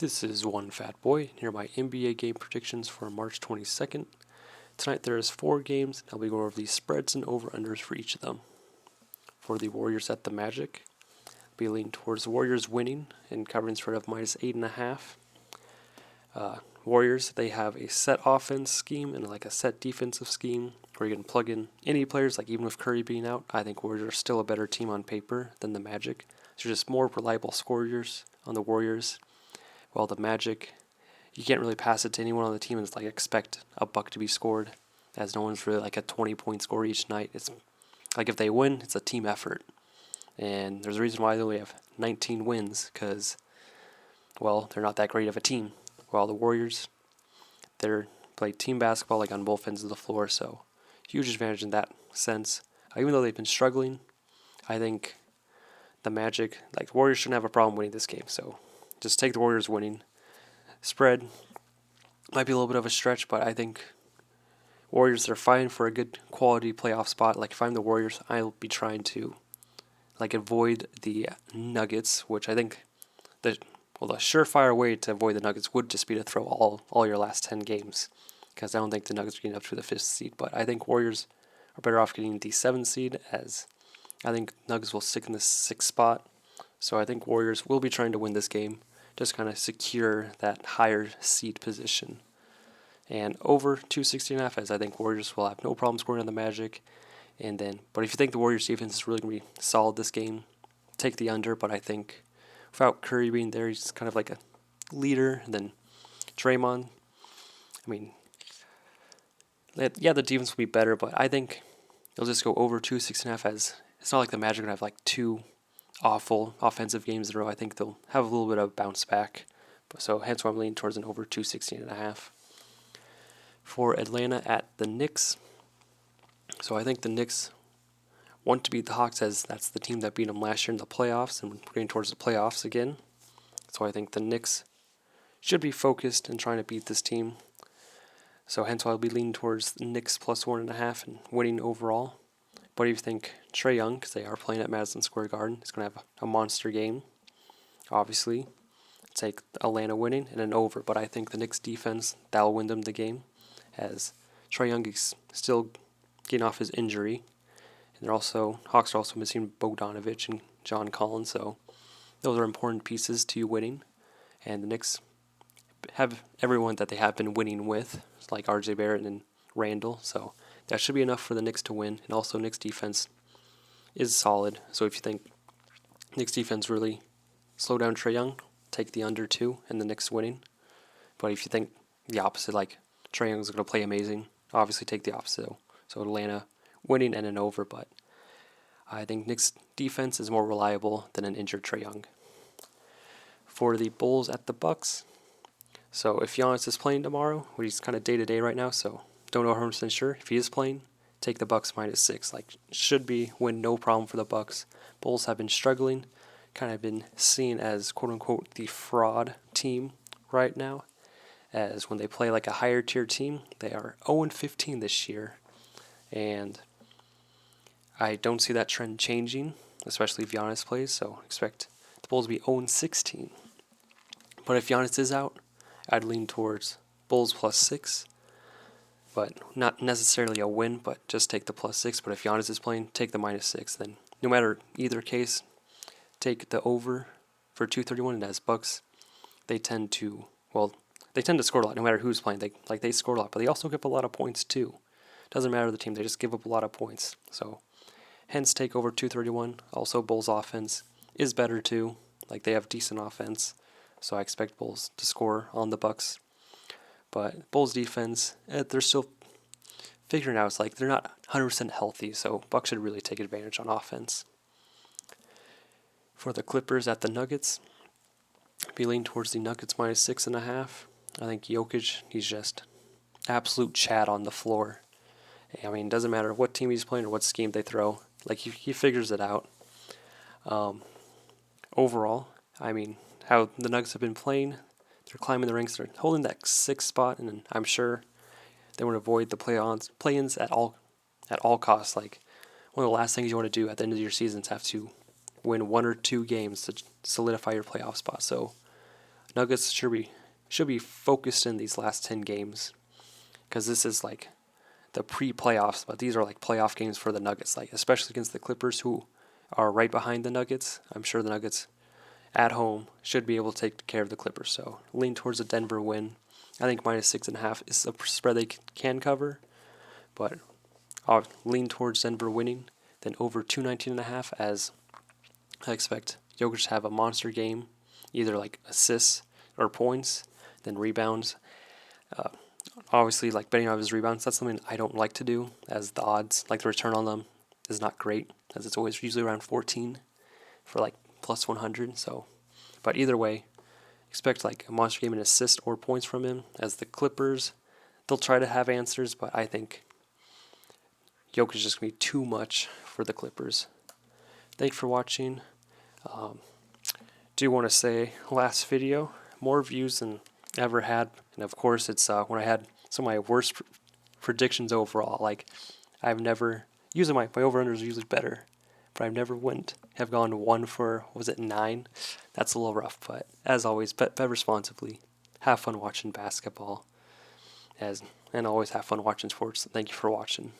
This is One Fat Boy. Here are my NBA game predictions for March 22nd. Tonight there is 4 games. I'll be going over the spreads and over-unders for each of them. For the Warriors at the Magic, I'll be leaning towards the Warriors winning and covering spread of -8.5. Warriors, they have a set offense scheme and like a set defensive scheme where you can plug in any players, like even with Curry being out. I think Warriors are still a better team on paper than the Magic. They're just more reliable scorers on the Warriors. While the Magic, you can't really pass it to anyone on the team and like expect a buck to be scored, as no one's really like a 20-point score each night. It's like if they win, it's a team effort. And there's a reason why they only have 19 wins, because, well, they're not that great of a team. While the Warriors, they're play team basketball like on both ends of the floor, so huge advantage in that sense. Even though they've been struggling, I think the Magic, like the Warriors, shouldn't have a problem winning this game. So just take the Warriors winning. Spread might be a little bit of a stretch, but I think Warriors are fighting for a good quality playoff spot. Like if I'm the Warriors, I'll be trying to like avoid the Nuggets, which I think the the surefire way to avoid the Nuggets would just be to throw all your last 10 games, because I don't think the Nuggets are getting up to the 5th seed. But I think Warriors are better off getting the 7th seed, as I think Nuggets will stick in the 6th spot. So I think Warriors will be trying to win this game, just kind of secure that higher seed position. And over 260.5, as I think Warriors will have no problem scoring on the Magic. But if you think the Warriors defense is really going to be solid this game, take the under. But I think without Curry being there, he's kind of like a leader. And then Draymond, I mean, yeah, the defense will be better, but I think they'll just go over 260.5, as it's not like the Magic are going to have like two awful offensive games in a row. I think they'll have a little bit of bounce back. So hence why I'm leaning towards an over 216.5. For Atlanta at the Knicks, so I think the Knicks want to beat the Hawks, as that's the team that beat them last year in the playoffs, and we're getting towards the playoffs again. So I think the Knicks should be focused in trying to beat this team. So hence why I'll be leaning towards the Knicks plus 1.5 and winning overall. But if you think Trae Young, because they are playing at Madison Square Garden, is going to have a monster game, obviously, take Atlanta winning and an over. But I think the Knicks defense, that'll win them the game, as Trae Young is still getting off his injury. And Hawks are also missing Bogdanovich and John Collins, so those are important pieces to winning. And the Knicks have everyone that they have been winning with, like RJ Barrett and Randall, so that should be enough for the Knicks to win. And also Knicks defense is solid, so if you think Knicks defense really slow down Trae Young, take the under 2 and the Knicks winning. But if you think the opposite, like Trae Young is going to play amazing, obviously take the opposite. So Atlanta winning and an over, but I think Knicks defense is more reliable than an injured Trae Young. For the Bulls at the Bucks, so if Giannis is playing tomorrow, well, he's kind of day-to-day right now, so don't know 100% sure. If he is playing, take the Bucks -6. Like, should be win, no problem for the Bucks. Bulls have been struggling, kind of been seen as quote-unquote the fraud team right now, as when they play like a higher tier team, they are 0-15 this year. And I don't see that trend changing, especially if Giannis plays, so expect the Bulls to be 0-16. But if Giannis is out, I'd lean towards Bulls +6, but not necessarily a win, but just take the +6. But if Giannis is playing, take the -6. Then no matter either case, take the over for 231. And as Bucks, they tend to score a lot no matter who's playing. They score a lot, but they also give up a lot of points too. Doesn't matter the team, they just give up a lot of points. So hence take over 231. Also Bulls offense is better too. Like they have decent offense. So I expect Bulls to score on the Bucks. But Bulls defense, they're still figuring out. It's like they're not 100% healthy, so Bucks should really take advantage on offense. For the Clippers at the Nuggets, be leaning towards the Nuggets -6.5. I think Jokic, he's just absolute Chad on the floor. I mean, it doesn't matter what team he's playing or what scheme they throw. Like he figures it out. Overall, I mean, how the Nuggets have been playing, they're climbing the ranks. They're holding that 6th spot, and I'm sure they want to avoid the play-ins at all costs. Like one of the last things you want to do at the end of your season is have to win 1 or 2 games to solidify your playoff spot. So Nuggets should be focused in these last 10 games, because this is like the pre-playoffs, but these are like playoff games for the Nuggets, like especially against the Clippers, who are right behind the Nuggets. I'm sure the Nuggets at home should be able to take care of the Clippers. So lean towards a Denver win. I think -6.5 is a spread they can cover, but I'll lean towards Denver winning. Then over 219.5, as I expect Jokic to have a monster game, either like assists or points, then rebounds. Obviously, like betting on his rebounds, that's something I don't like to do, as the odds, like the return on them, is not great, as it's always usually around 14 for like plus 100. So, but either way, expect like a monster game in assist or points from him. As the Clippers, they'll try to have answers, but I think Jokic is just going to be too much for the Clippers. Thank you for watching. Do want to say, last video, more views than I ever had. And of course, it's when I had some of my worst predictions overall. Like, I've never, usually my over-unders are usually better, but I've never have gone 1 for, was it 9? That's a little rough, but as always, bet responsibly. Have fun watching basketball, and always have fun watching sports. Thank you for watching.